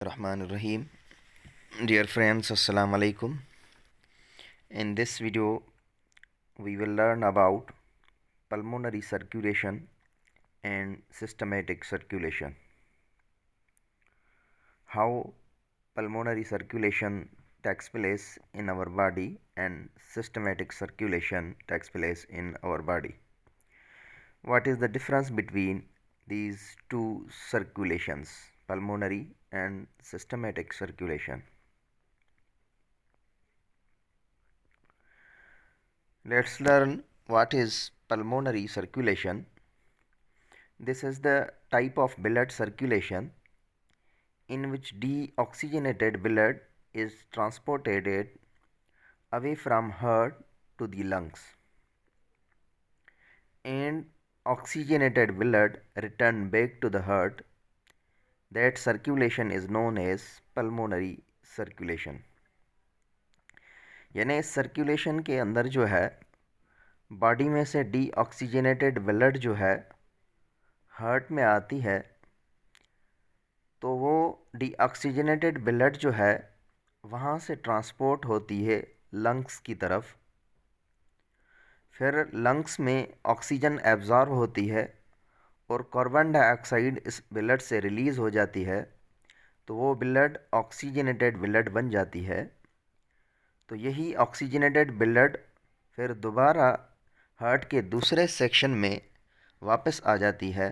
Rahim. Dear friends, Assalamu alaikum. In this video, we will learn about pulmonary circulation and systematic circulation. How pulmonary circulation takes place in our body and systematic circulation takes place in our body. What is the difference between these two circulations, pulmonary and systematic circulation? Let's learn what is pulmonary circulation. This is the type of blood circulation in which deoxygenated blood is transported away from heart to the lungs and oxygenated blood returned back to the heart. That circulation is known as pulmonary circulation. यानी इस circulation के अंदर जो है body में से deoxygenated blood जो है हार्ट में आती है, तो वो डीऑक्सीजनेटेड ब्लड जो है वहाँ से ट्रांसपोर्ट होती है लंग्स की तरफ। फिर लंग्स में ऑक्सीजन एब्जॉर्ब होती है और कार्बन डाइऑक्साइड इस ब्लड से रिलीज़ हो जाती है, तो वो ब्लड ऑक्सीजनेटेड ब्लड बन जाती है। तो यही ऑक्सीजनेटेड ब्लड फिर दोबारा हार्ट के दूसरे सेक्शन में वापस आ जाती है।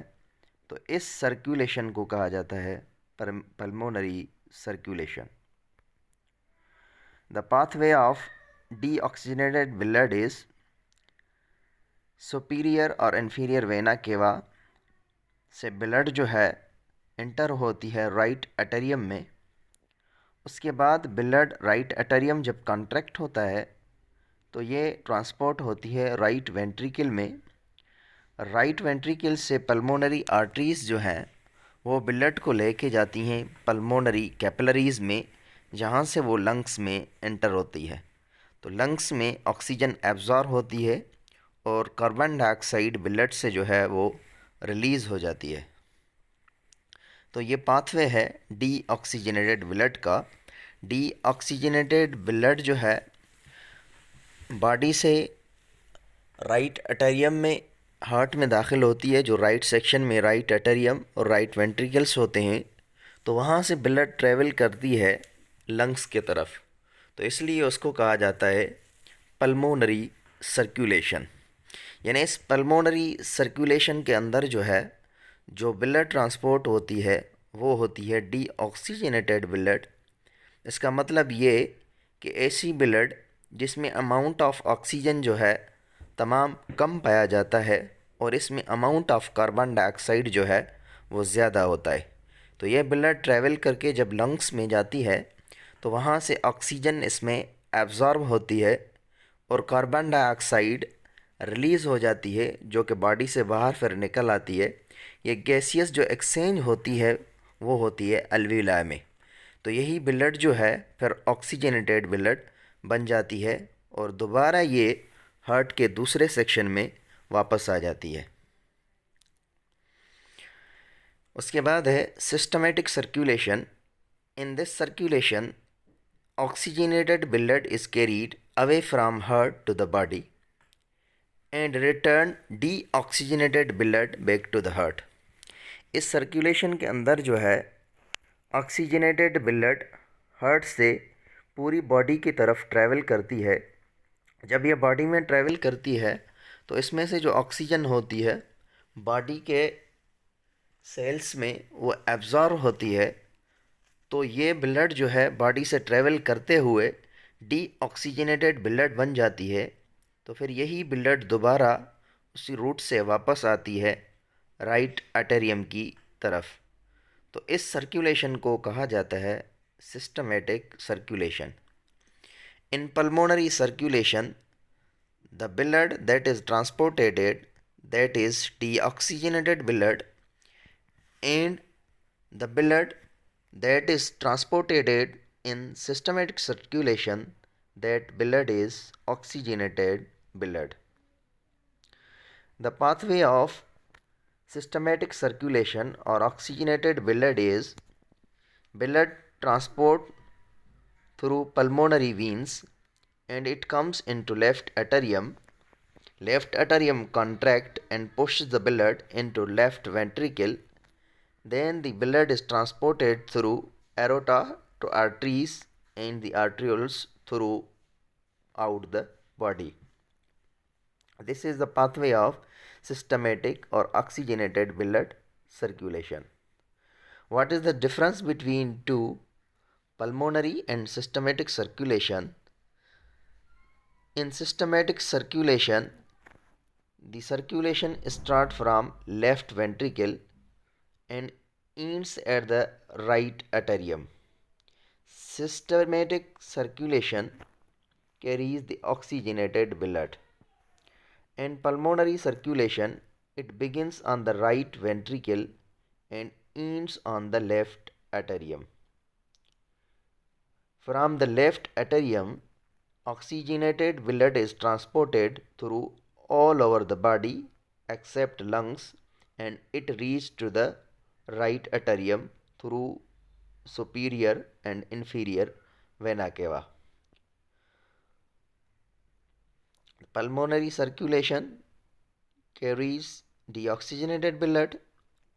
तो इस सर्कुलेशन को कहा जाता है pulmonary circulation. The pathway of deoxygenated blood is superior और इन्फीरियर वेना केवा से ब्लड जो है इंटर होती है राइट एटेरियम में। उसके बाद ब्लड राइट एटेरियम जब कॉन्ट्रैक्ट होता है तो ये ट्रांसपोर्ट होती है राइट वेंट्रिकल में। राइट वेंट्रिकल से पल्मोनरी आर्टरीज़ जो हैं वो ब्लड को लेके जाती हैं पल्मोनरी कैपिलरीज़ में, जहाँ से वो लंग्स में एंटर होती है। तो लंग्स में ऑक्सीजन एब्जॉर्ब होती है और कार्बन डाइऑक्साइड ब्लड से जो है वो रिलीज़ हो जाती है। तो ये पाथवे है डीऑक्सीजनेटेड ब्लड का। डीऑक्सीजनेटेड ब्लड जो है बॉडी से राइट एटेरियम में हार्ट में दाखिल होती है, जो राइट सेक्शन में राइट एटेरियम और राइट वेंट्रिकल्स होते हैं। तो वहाँ से ब्लड ट्रेवल करती है लंग्स के तरफ, तो इसलिए उसको कहा जाता है पल्मोनरी सर्कुलेशन। यानी इस पल्मोनरी सर्कुलेशन के अंदर जो है जो ब्लड ट्रांसपोर्ट होती है वो होती है डीऑक्सीजनेटेड ब्लड। इसका मतलब ये कि ऐसी ब्लड जिसमें अमाउंट ऑफ ऑक्सीजन जो है तमाम कम पाया जाता है और इसमें अमाउंट ऑफ कार्बन डाइऑक्साइड जो है वो ज़्यादा होता है। तो यह ब्लड ट्रैवल करके जब लंग्स में जाती है तो वहाँ से ऑक्सीजन इसमें एब्जॉर्ब होती है और कार्बन डाइऑक्साइड रिलीज़ हो जाती है, जो कि बॉडी से बाहर फिर निकल आती है। ये गैसियस जो एक्सचेंज होती है वो होती है अल्वीलाई में। तो यही ब्लड जो है फिर ऑक्सीजनेटेड ब्लड बन जाती है और दोबारा ये हार्ट के दूसरे सेक्शन में वापस आ जाती है। उसके बाद है systematic circulation. In this circulation oxygenated blood is carried away from heart to the body and return deoxygenated blood back to the heart. इस सर्कुलेशन के अंदर जो है ऑक्सीजनेटेड ब्लड हार्ट से पूरी बॉडी की तरफ ट्रैवल करती है। जब ये बॉडी में ट्रैवल करती है तो इसमें से जो ऑक्सीजन होती है बॉडी के सेल्स में वो एब्जॉर्ब होती है। तो ये ब्लड जो है बॉडी से ट्रैवल करते हुए डीऑक्सीजनेटेड ब्लड बन जाती है। तो फिर यही ब्लड दोबारा उसी रूट से वापस आती है राइट आर्टेरियम की तरफ। तो इस सर्कुलेशन को कहा जाता है systematic circulation. In pulmonary circulation the blood that is transported, that is deoxygenated blood, and the blood that is transported in systematic circulation, that blood is oxygenated blood. The pathway of systematic circulation or oxygenated blood is Blood transport through pulmonary veins and it comes into left atrium. Left atrium contract and pushes the blood into left ventricle. Then the blood is transported through aorta to arteries and the arterioles throughout the body. This is the pathway of systematic or oxygenated blood circulation. What is the difference between two, pulmonary and systematic circulation? In systematic circulation, the circulation starts from left ventricle and ends at the right atrium. Systematic circulation carries the oxygenated blood. In pulmonary circulation, it begins on the right ventricle and ends on the left atrium. From the left atrium, oxygenated blood is transported through all over the body except lungs and it reaches to the right atrium through superior and inferior vena cava. Pulmonary circulation carries deoxygenated blood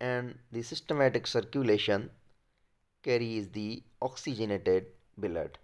and the systematic circulation carries the oxygenated blood.